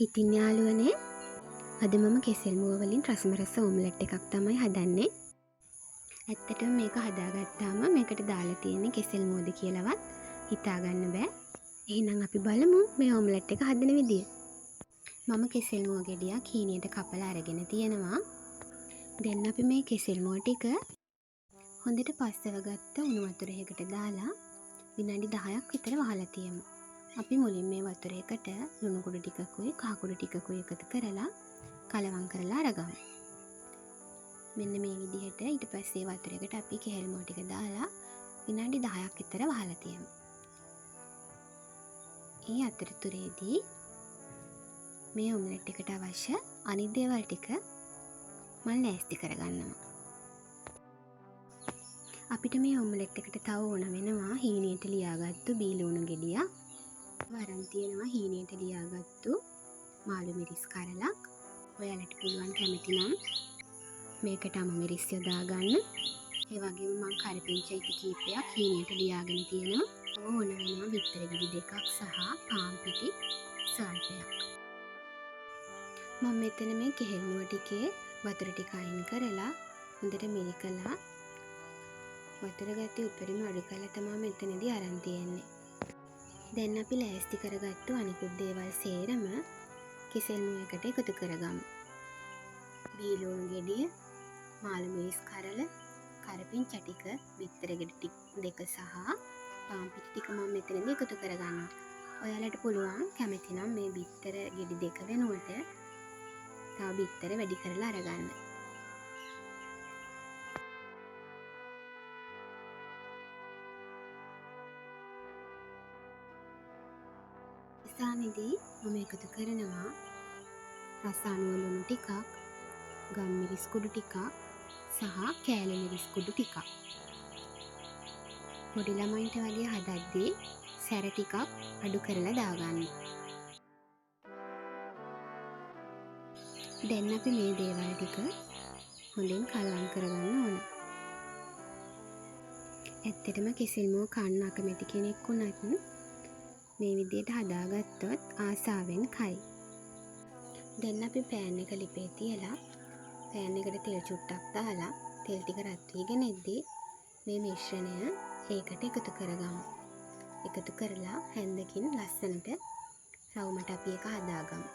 ඉතින් යාළුවනේ අද මම කෙසෙල් මුව වලින් රසමරස ඔම්ලට් එකක් තමයි හදන්නේ. ඇත්තටම මේක හදාගත්තාම මේකට දාලා තියෙන්නේ කෙසෙල් මුවද කියලාවත් හිතාගන්න බෑ. එහෙනම් අපි බලමු මේ ඔම්ලට් එක හදන විදිය. මම කෙසෙල් මුව ගෙඩියක් හීනියට කපලා අරගෙන තියෙනවා. දැන් අපි මේ කෙසෙල් මුව ටික හොඳට පස්සව ගත්ත උණු වතුරයකට දාලා විනාඩි 10ක් විතර වහලා තියමු. අපි මුලින් මේ වතුරේකට ලුණු කුඩු ටිකකුයි කහ කුඩු ටිකකුයි එකතු කරලා කලවම් කරලා අරගමු. මෙන්න මේ විදිහට ඊට පස්සේ වතුරේකට අපි කෙහෙල් මුව ටික දාලා විනාඩි 10ක් විතර වහලා තියමු. මේ අතරතුරේදී මේ ඔම්ලට් එකට අවශ්‍ය අනිත් දේවල් ටික මම ලෑස්ති කරගන්නවා. අපිට මේ ඔම්ලට් එකට තව ඕන වෙනවා හීනියට ලියාගත්තු බීලුණු ගෙඩියක්. වරන් තියෙනවා හීනියට ලියාගත්තු මාළු මිරිස් කරලක්. ඔයාලට පුළුවන් කැමති නම් මේකට අම මිරිස් යොදා ගන්න. ඒ වගේම මම කරපිංචා ඉති කීපයක් හීනියට ලියාගෙන තියෙනවා. ඕන වෙනවා බිත්තර ගෙඩි දෙකක් සහ පාන් පිටි සල්පයක්. මම මෙතන මේ කෙහෙල් මුව ටිකේ වතුර ටික අයින් කරලා හොඳට මිරිකලා වතුර ගැටි උඩරිම අඩු කරලා තමයි මෙතනදී අරන් තියෙන්නේ. දැන් අපි ලෑස්ති කරගත්තු අනිකුත් දේවල් සේරම කෙසෙල් මුව එකට එකතු කරගමු. බීලුණු ගෙඩිය, මාළු මිරිස් කරල, කරපිංචා ටික, බිත්තර ගෙඩි දෙක සහ පාන් පිටි ටික මම මෙතනදී එකතු කරගන්නවා. ඔයාලට පුළුවන් කැමති නම් මේ බිත්තර ගෙඩි දෙක වෙනුවට තව බිත්තර වැඩි කරලා අරගන්න. ස්ථානයේදී මම එකතු කරනවා රස අණු ලුණු ටිකක්, ගම් මිරිස් කුඩු ටිකක් සහ කෑලි මිරිස් කුඩු ටිකක්. පොඩි ළමයින්ට වගේ හදද්දී සැර ටිකක් අඩු කරලා දාගන්න. දැන් අපි මේ දේවල් ටික හොඳින් කලවම් කරගන්න ඕන. ඇත්තටම කෙසෙල් මුව කන්න අකමැති කෙනෙක් වුණත් මේ විදිහට හදාගත්තොත් ආසාවෙන් කයි. දැන් අපි පෑන් එක ලිපේ තියලා පෑන් එකට තෙල් චුට්ටක් දාලා තෙල් ටික රත් වීගෙන එද්දී මේ මිශ්‍රණය ඒකට එකතු කරගමු. එකතු කරලා හැන්දකින් ලස්සනට රවුමට අපි ඒක හදාගමු.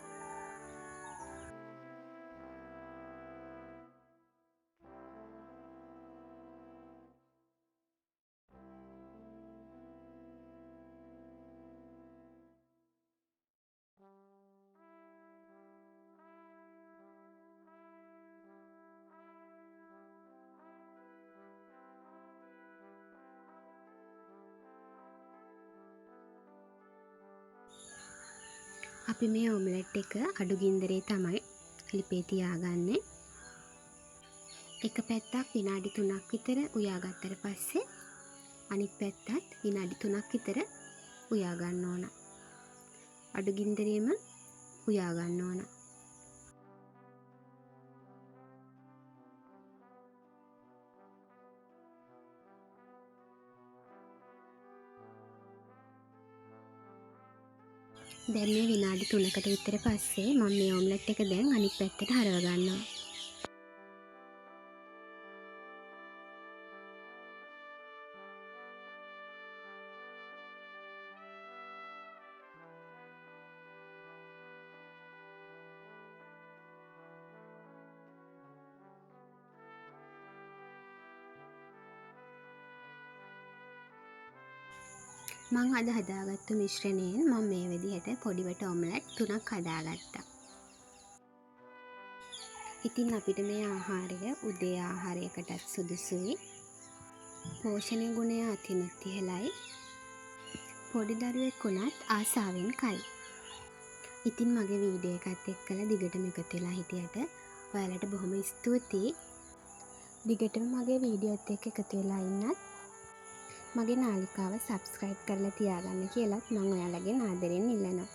අපි මේ ඔම්ලට් එක අඩු ගින්දරේ තමයි ලිපේ තියාගන්නේ. එක පැත්තක් විනාඩි 3ක් විතර උයාගත්තට පස්සේ අනිත් පැත්තත් විනාඩි 3ක් විතර උයා ගන්න ඕන. අඩු ගින්දරේම උයා ගන්න ඕන. දැන් මේ විනාඩි 3කට විතර පස්සේ මම මේ ඔම්ලට් එක දැන් අනිත් පැත්තට හරව ගන්නවා. මං අද හදාගත්තු මිශ්‍රණයෙන් මම මේ විදිහට පොඩිවට ඔම්ලට් 3ක් හදාගත්තා. ඉතින් අපිට මේ ආහාරය උදේ ආහාරයකටත් සුදුසුයි. පෝෂණ ගුණය අතිනුත් ඉහළයි. පොඩි දරුවෙක් වුණත් ආසාවෙන් කයි. ඉතින් මගේ වීඩියෝ එකත් එක්කලා දිගටම එකතු වෙලා හිටියට ඔයාලට බොහොම ස්තුතියි. දිගටම මගේ වීඩියෝත් එක්ක එකතු වෙලා ඉන්නත් මගේ නාලිකාව සබ්ස්ක්‍රයිබ් කරලා තියාගන්න කියලාත් මම ඔයාලගෙන් ආදරෙන් ඉල්ලනවා.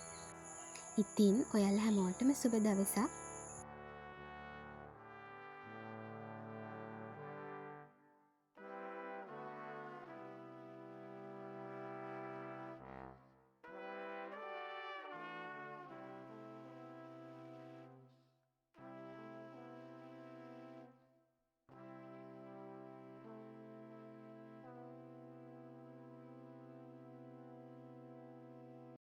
ඉතින් ඔයාලා හැමෝටම සුබ දවසක්.